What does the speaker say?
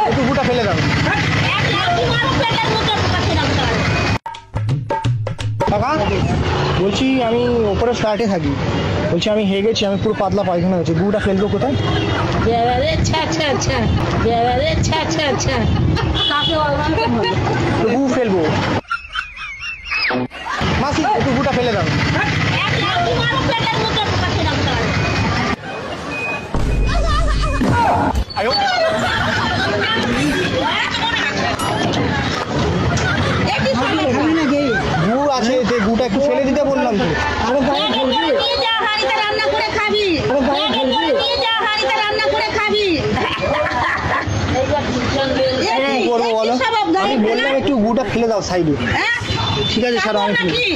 একটু গুটা ফেলে দাও। কাকা বলছি আমি ওপরে ফ্ল্যাটে থাকি, বলছি আমি হেগে গেছি, আমি পুরো পাতলা পায়খানা হয়েছে, গুটা ফেলবো কোথায়? গু ফেলবো মাসি, একটু গুটা ফেলে দাও। গু আছে, যে গুটা একটু ফেলে দিতে বললাম তো। কি করবো বলো, আমি বললাম একটু গুটা ফেলে দাও সাইডে। ঠিক আছে স্যার, আমি কি